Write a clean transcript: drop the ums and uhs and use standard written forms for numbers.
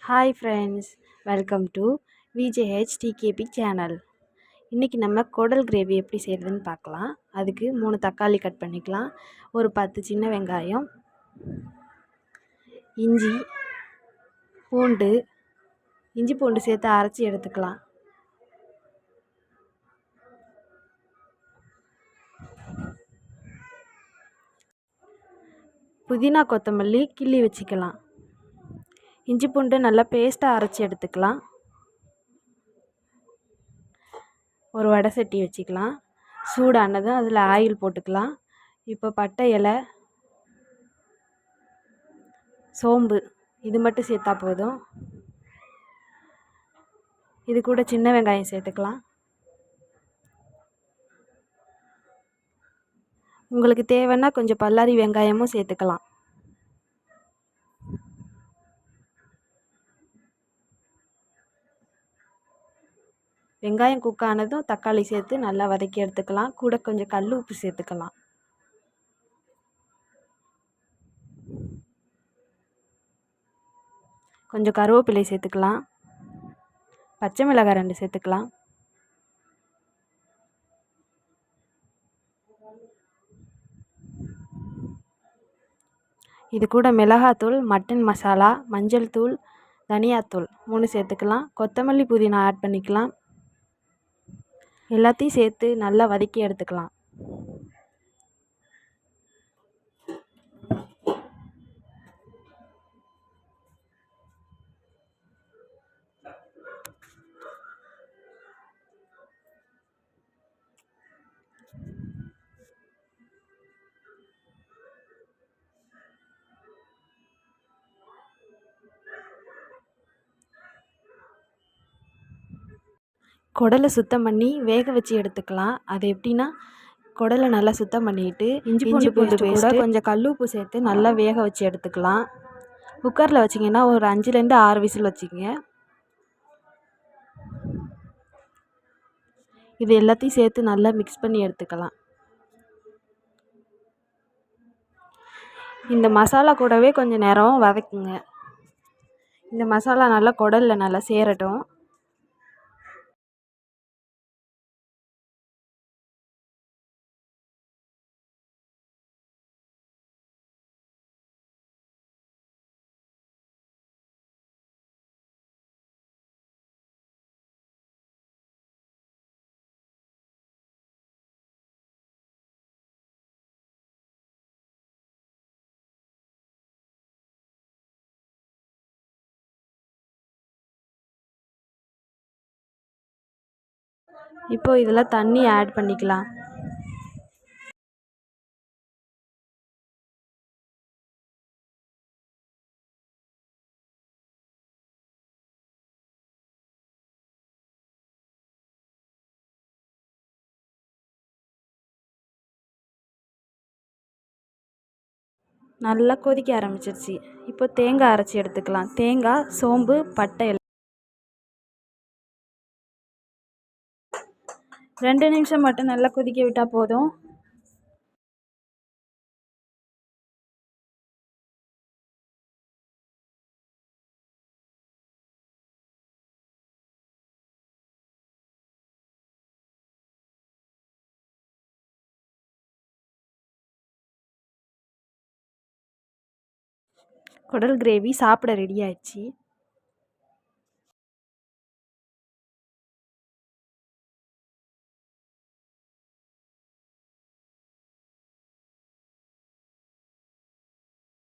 Hi friends, welcome to விஜேஹெச் டிகேபி channel. இன்றைக்கி நம்ம குடல் கிரேவி எப்படி செய்கிறதுன்னு பார்க்கலாம். அதுக்கு 3 தக்காளி கட் பண்ணிக்கலாம், ஒரு 10 சின்ன வெங்காயம், இஞ்சி பூண்டு சேர்த்து அரைச்சி எடுத்துக்கலாம். புதினா கொத்தமல்லி கிள்ளி வச்சுக்கலாம். இஞ்சி பூண்டு நல்லா பேஸ்ட்டாக அரைச்சி எடுத்துக்கலாம். ஒரு வடை சட்டி வச்சுக்கலாம். சூடானதும் அதில் ஆயில் போட்டுக்கலாம். இப்போ பட்டை இலை, சோம்பு இது மட்டும் சேர்த்தா போதும். இது கூட சின்ன வெங்காயம் சேர்த்துக்கலாம். உங்களுக்கு தேவைன்னா கொஞ்சம் பல்லாரி வெங்காயமும் சேர்த்துக்கலாம். வெங்காயம் குக் ஆனதும் தக்காளி சேர்த்து நல்லா வதக்கி எடுத்துக்கலாம். கூட கொஞ்சம் கல் உப்பு சேர்த்துக்கலாம். கொஞ்சம் கருவேப்பிலை சேர்த்துக்கலாம். பச்சை மிளகாய் 2 சேர்த்துக்கலாம். இது கூட மிளகாத்தூள், மட்டன் மசாலா, மஞ்சள் தூள், தனியாத்தூள் 3 சேர்த்துக்கலாம். கொத்தமல்லி புதினா ஆட் பண்ணிக்கலாம். எல்லாத்தையும் சேர்த்து நல்லா வதக்கி எடுத்துக்கலாம். குடலை சுத்தம் பண்ணி வேக வச்சு எடுத்துக்கலாம். அது எப்படின்னா, குடலை நல்லா சுத்தம் பண்ணிவிட்டு இஞ்சி பூண்டு பேஸ்ட்டு கொஞ்சம் கல் உப்பு சேர்த்து நல்லா வேக வச்சு எடுத்துக்கலாம். குக்கரில் வச்சிங்கன்னா ஒரு 5லேருந்து 6 விசில் வச்சுக்கங்க. இது எல்லாத்தையும் சேர்த்து நல்லா மிக்ஸ் பண்ணி எடுத்துக்கலாம். இந்த மசாலா கூடவே கொஞ்சம் நேரம் வதக்குங்க. இந்த மசாலா நல்லா குடலில் நல்லா சேரட்டும். இப்போ இதில் தண்ணி ஆட் பண்ணிக்கலாம். நல்லா கொதிக்க ஆரம்பிச்சிருச்சு. இப்போ தேங்காய் அரைச்சி எடுத்துக்கலாம். தேங்காய், சோம்பு, பட்டை 2 நிமிஷம் மட்டும் நல்லா கொதிக்க விட்டால் போதும். குடல் கிரேவி சாப்பிட ரெடி ஆயிடுச்சு.